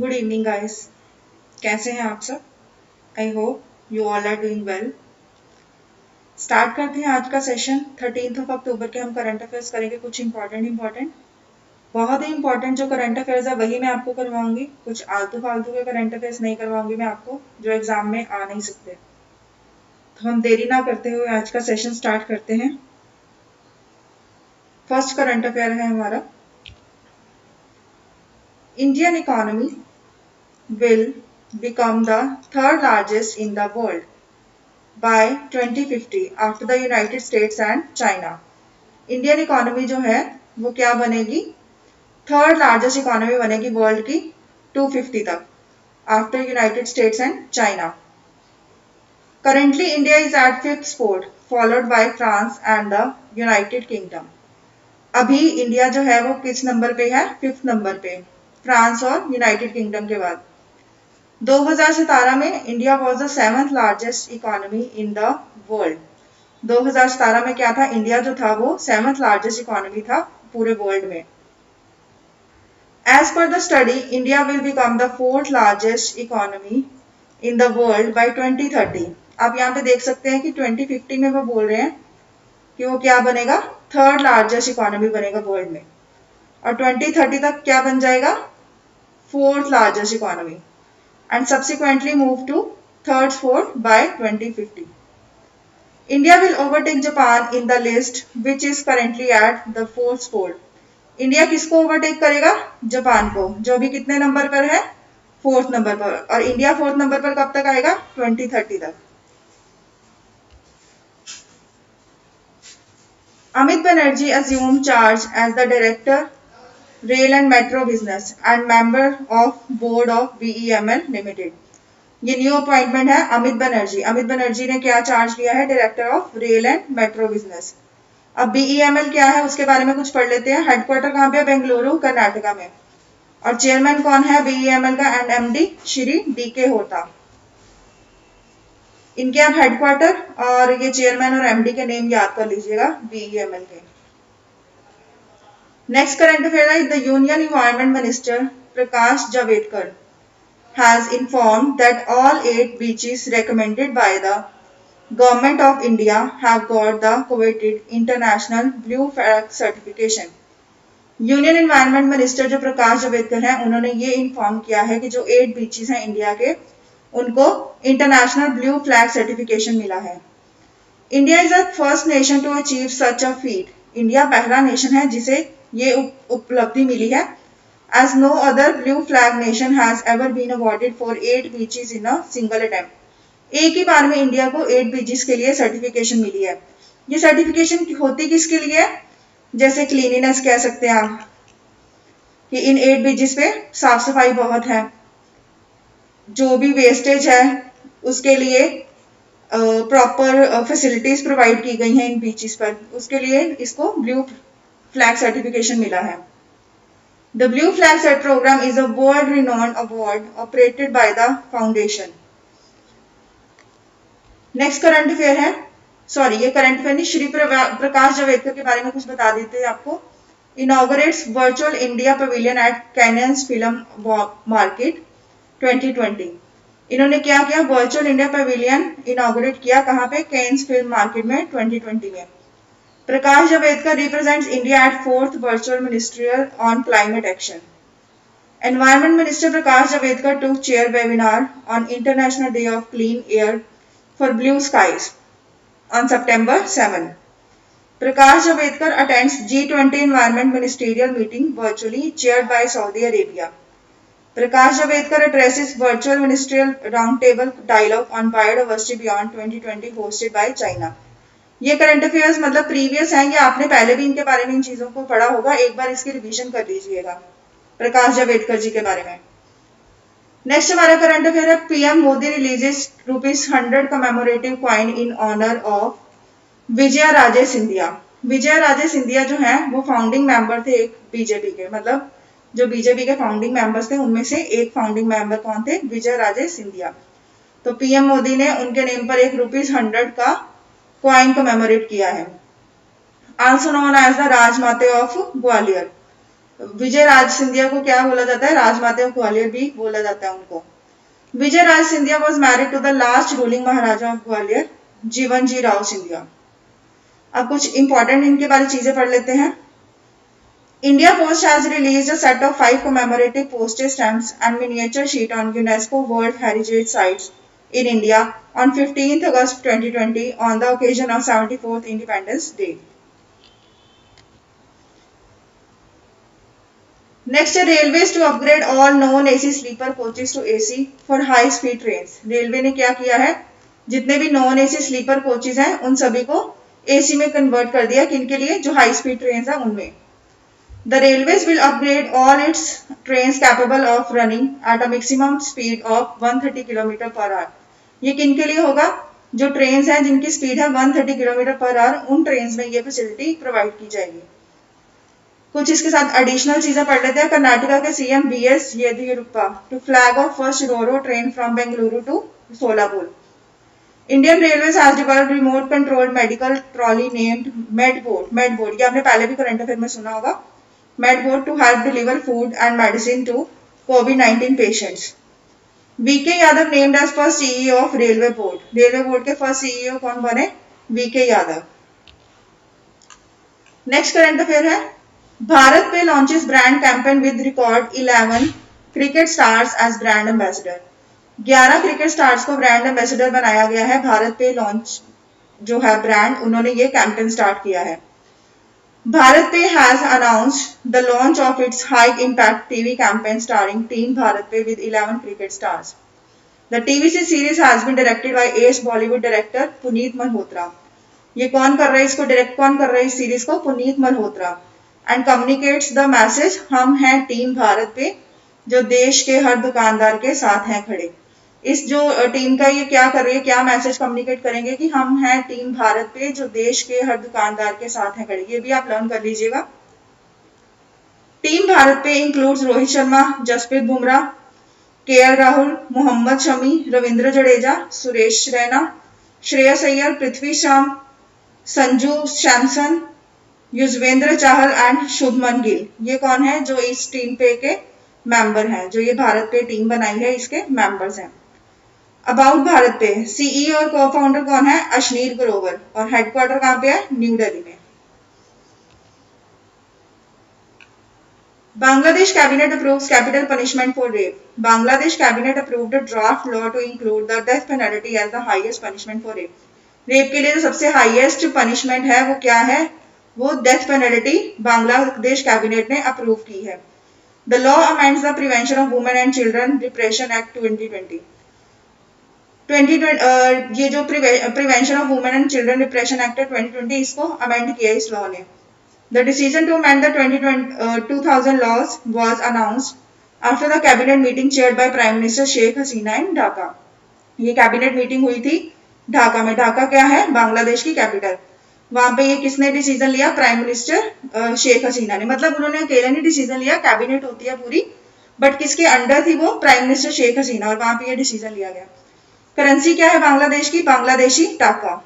Good evening guys. कैसे हैं आप सब? I hope you all are doing well. Start करते हैं आज का सेशन। 13 अक्टूबर के हम करंट अफेयर्स करेंगे, कुछ इंपॉर्टेंट बहुत ही इंपॉर्टेंट जो करंट अफेयर्स है वही मैं आपको करवाऊंगी। कुछ आलतू फालतू के करंट अफेयर्स नहीं करवाऊंगी मैं आपको, जो एग्जाम में आ नहीं सकते। तो हम देरी ना करते हुए आज का सेशन स्टार्ट करते हैं। फर्स्ट करंट अफेयर है हमारा, Indian economy will become the third largest in the world by 2050 after the United States and China। Indian economy जो है वो क्या बनेगी? थर्ड लार्जेस्ट इकोनॉमी बनेगी वर्ल्ड की 250 तक, after United states and China. Currently India is at fifth spot followed by France and the United kingdom. अभी India जो है वो किस नंबर पे है? फिफ्थ नंबर पे, फ्रांस और यूनाइटेड किंगडम के बाद। 2017 में India was the seventh largest economy in the world. 2017 में क्या था? इंडिया जो था वो सेवंथ लार्जेस्ट इकोनॉमी था पूरे वर्ल्ड में। As per the study India will become the fourth largest economy in the world by 2030। आप यहाँ पे देख सकते हैं कि 2050 में वो बोल रहे हैं कि वो क्या बनेगा? थर्ड लार्जेस्ट इकोनॉमी बनेगा वर्ल्ड में, और 2030 तक क्या बन जाएगा? Fourth largest economy, and subsequently move to third spot by 2050. India will overtake Japan in the list, which is currently at the fourth spot. India किसको ओवरटेक करेगा? जापान को, जो भी कितने नंबर पर है? फोर्थ नंबर पर। और इंडिया फोर्थ नंबर पर कब तक आएगा? 2030 तक। Amit Banerjee assumed charge as the director, Rail and Metro Business and member of board of BEML Limited। ये न्यू अपॉइंटमेंट है अमित बनर्जी। अमित बनर्जी ने क्या चार्ज लिया है? Director of rail and metro business. अब बीईएमएल क्या है उसके बारे में कुछ पढ़ लेते हैं। हेडक्वार्टर कहाँ पे है? बेंगलुरु कर्नाटका में। और चेयरमैन कौन है बीईएमएल का? एंड एमडी श्री डीके होता। इनके आप हेडक्वार्टर और ये चेयरमैन और एमडी के नेम याद कर लीजिएगा बीईएमएल के। नेक्स्ट करंट अफेयर है, the union environment minister Prakash Javadekar has informed that all 8 beaches recommended by the Government of India have got the coveted International Blue Flag certification। Union environment minister जो प्रकाश जावड़ेकर हैं उन्होंने ये inform किया है कि जो 8 बीचेस हैं इंडिया के, उनको इंटरनेशनल ब्लू फ्लैग सर्टिफिकेशन मिला है। India is the first nation to achieve such a feat. India पहला नेशन है जिसे ये उपलब्धि मिली है। As no other blue flag nation has ever been awarded for 8 beaches in a single attempt। एक ही बार में इंडिया को 8 बीचेस के लिए सर्टिफिकेशन मिली है। ये सर्टिफिकेशन होती किसके लिए? जैसे क्लीनिनेस कह सकते हैं आप कि इन 8 बीचेस पे साफ सफाई बहुत है, जो भी वेस्टेज है उसके लिए प्रॉपर फैसिलिटीज प्रोवाइड की गई हैं इन बीचेस पर, उसके लिए इसको ब्लू फ्लैग सर्टिफिकेशन मिला है। The Blue Flag Set Program is a world-renowned award operated by the foundation। Next current affair है, सॉरी ये करंट अफेयर नहीं, श्री प्रकाश जावड़ेकर के बारे में कुछ बता देते हैं आपको। Inaugurates virtual India pavilion at Cannes film market 2020। इन्होंने क्या किया? वर्चुअल इंडिया पवेलियन इनॉग्रेट किया। कहाँ पे? कैन्स फिल्म मार्केट में 2020 में। Prakash Javadekar represents India at 4th Virtual Ministerial on Climate Action। Environment Minister Prakash Javadekar took chair webinar on International Day of Clean Air for Blue Skies on September 7। Prakash Javadekar attends G20 Environment Ministerial meeting virtually chaired by Saudi Arabia। Prakash Javadekar addresses virtual ministerial roundtable dialogue on biodiversity beyond 2020 hosted by China। ये current affairs मतलब previous हैं, ये आपने पहले भी इनके बारे में इन चीजों को पढ़ा होगा, एक बार इसकी रिवीजन कर लीजिएगा प्रकाश जावड़ेकर जी के बारे में। नेक्स्ट हमारा करंट अफेयर है, PM Modi releases ₹100 commemorative coin in honour of Vijaya Raje Scindia. Vijaya Raje Scindia जो है वो फाउंडिंग मेंबर थे एक बीजेपी के, मतलब जो बीजेपी के फाउंडिंग मेंबर्स थे उनमें से एक फाउंडिंग मेंबर कौन थे? विजय राजे सिंधिया। तो पीएम मोदी ने उनके नेम पर एक ₹100 का कॉइन कमेमोरेट किया है। Also known as the Rajmata of Gwalior. Vijay Raj Scindia को क्या बोला जाता है? राजमाता ऑफ ग्वालियर भी बोला जाता है उनको। Vijay Raj Scindia was married to the last ruling Maharaja of Gwalior, Jivanji Rao Scindia. अब कुछ इंपॉर्टेंट इनके बारे में चीजें पढ़ लेते हैं। India Post has released a set of 5 commemorative postage stamps and miniature sheet on UNESCO World Heritage Sites in India on 15th August 2020 on the occasion of 74th Independence Day. Next, railways to upgrade all non-AC sleeper coaches to AC for high-speed trains. Railway ने क्या किया है? जितने भी non AC sleeper coaches हैं उन सभी को एसी में कन्वर्ट कर दिया। किनके लिए? जो हाई स्पीड ट्रेन है उनमें। The railways will upgrade all its trains capable of running at a maximum speed of 130 km per hour. ये किनके लिए होगा? जो ट्रेन्स हैं जिनकी स्पीड है 130 km per hour, उन ट्रेन्स में ये फैसिलिटी प्रोवाइड की जाएगी। कुछ इसके साथ एडिशनल चीजें पढ़ लेते हैं। कर्नाटका के CM BS Yediyurappa to flag off first RoRo train from Bengaluru to Solapur. Indian railways has developed remote controlled medical trolley named Medbot. Medbot ये आपने पहले भी करंट अफेयर में सुना होगा। Medboat to help deliver food and medicine to COVID-19 patients. VK Yadav named as first CEO of Railway Board. Railway Board के first CEO कौन बने? VK Yadav. Next current affair है, भारत पे launches brand campaign with record 11 cricket stars as brand ambassador. 11 cricket stars को brand ambassador बनाया गया है। भारत पे लॉन्च जो है ब्रांड, उन्होंने ये कैंपेन स्टार्ट किया है। BharatPe has announced the launch of its high-impact TV campaign starring Team BharatPe with 11 cricket stars. The TVC series has been directed by ace Bollywood director Puneet Malhotra. ये कौन कर रहा है इसको? डायरेक्ट कौन कर रहा है इस सीरीज को? Puneet Malhotra. And communicates the message, हम हैं टीम भारत पे जो देश के हर दुकानदार के साथ हैं खड़े। इस जो टीम का ये क्या कर रही है, क्या मैसेज कम्युनिकेट करेंगे कि हम हैं टीम भारत पे जो देश के हर दुकानदार के साथ हैं खड़े। ये भी आप लर्न कर लीजिएगा। टीम भारत पे includes Rohit Sharma, Jasprit Bumrah, KL Rahul, Mohammed Shami, Ravindra Jadeja, Suresh Raina, Shreyas Iyer, Prithvi Shaw, Sanju Samson, Yuzvendra Chahal and Shubman Gill. ये कौन है? जो इस टीम पे के मेंबर हैं, जो ये भारत पे टीम बनाई है इसके मेंबर्स हैं। अबाउट भारत पे सीईओ और को फाउंडर कौन है? अश्नीर ग्रोवर। और हेडक्वार्टर कहां पे है? न्यू दिल्ली में। Bangladesh cabinet approves capital punishment for rape. Bangladesh cabinet approved a draft law to include the death penalty as the highest punishment for rape. Rape के लिए जो सबसे हाईएस्ट पनिशमेंट है वो क्या है? वो डेथ पेनल्टी बांग्लादेश कैबिनेट ने अप्रूव की है। The law amends the Prevention of Women and Children Repression Act 2020. ये जो prevention of women and children repression act 2020, इसको अमेंड किया इस लॉ ने। The decision to amend the 2000 laws was announced after the cabinet meeting chaired by prime minister Sheikh Hasina in Dhaka. ये cabinet meeting हुई थी ढाका में। ढाका क्या है? बांग्लादेश की कैपिटल। वहां पे ये किसने डिसीजन लिया? प्राइम मिनिस्टर शेख हसीना ने। मतलब उन्होंने अकेले नहीं डिसीजन लिया, कैबिनेट होती है पूरी, बट किसके अंडर थी वो? प्राइम मिनिस्टर शेख हसीना, और वहां पे ये डिसीजन लिया गया। करेंसी क्या है बांग्लादेश की? बांग्लादेशी टाका।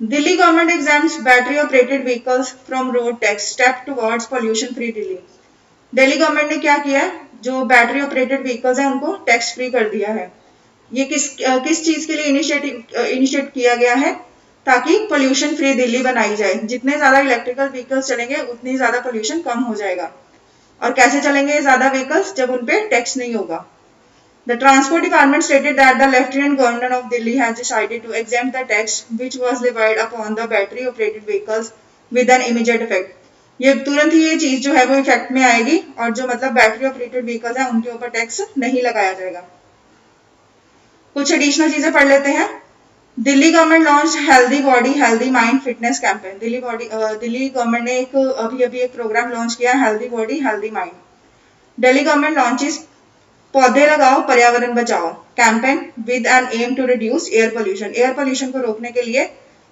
Delhi government exams battery operated vehicles from road tax, step towards pollution free Delhi. Delhi government ने क्या किया है? जो बैटरी ऑपरेटेड व्हीकल्स हैं उनको टैक्स फ्री कर दिया है। ये किस चीज के लिए इनिशिएट किया गया है? ताकि पोल्यूशन फ्री दिल्ली बनाई जाए। जितने ज्यादा इलेक्ट्रिकल व्हीकल्स चलेंगे उतनी ज्यादा पोल्यूशन कम हो जाएगा। और कैसे चलेंगे ज्यादा व्हीकल्स? जब उनपे टैक्स नहीं होगा। The Transport Department stated that the Lieutenant Governor of Delhi has decided to exempt the tax which was levied upon the battery operated vehicles with an immediate effect. ये तुरंत ही ये चीज जो है वो इफेक्ट में आएगी, और जो मतलब बैटरी ऑपरेटेड व्हीकल्स हैं उनके ऊपर टैक्स नहीं लगाया जाएगा। कुछ एडिशनल चीजें पढ़ लेते हैं। Delhi government launch healthy body healthy mind fitness campaign. Delhi government ने अभी एक प्रोग्राम लॉन्च किया, healthy body healthy mind. Delhi government launches पौधे लगाओ पर्यावरण बचाओ campaign with an aim to reduce air pollution. Air pollution को रोकने के लिए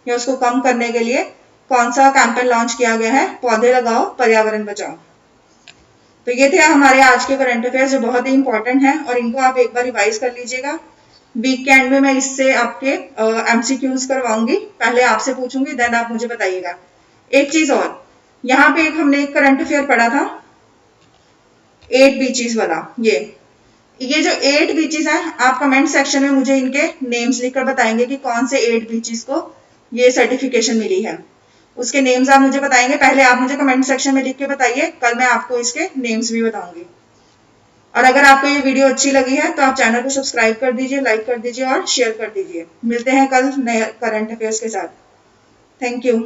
या उसको कम करने के लिए कौन सा कैंपेन लॉन्च किया गया है? पौधे लगाओ पर्यावरण बचाओ। तो ये थे हमारे आज के करंट अफेयर्स जो बहुत ही इंपॉर्टेंट है, और इनको आप एक बार रिवाइज कर लीजिएगा। वीकेंड में मैं इससे आपके एमसीक्यूज करवाऊंगी। पहले आपसे पूछूंगी, देन आप मुझे बताइएगा। एक चीज और, यहाँ पे एक हमने एक करंट अफेयर पढ़ा था 8 बीचेस वाला। ये जो 8 बीचेस हैं, आप कमेंट सेक्शन में मुझे इनके नेम्स लिखकर बताएंगे कि कौन से 8 बीचेस को ये सर्टिफिकेशन मिली है। उसके नेम्स आप मुझे बताएंगे। पहले आप मुझे कमेंट सेक्शन में लिख के बताइए, कल मैं आपको इसके नेम्स भी बताऊंगी। और अगर आपको ये वीडियो अच्छी लगी है तो आप चैनल को सब्सक्राइब कर दीजिए, लाइक कर दीजिए और शेयर कर दीजिए। मिलते हैं कल नए करंट अफेयर्स के साथ। Thank you.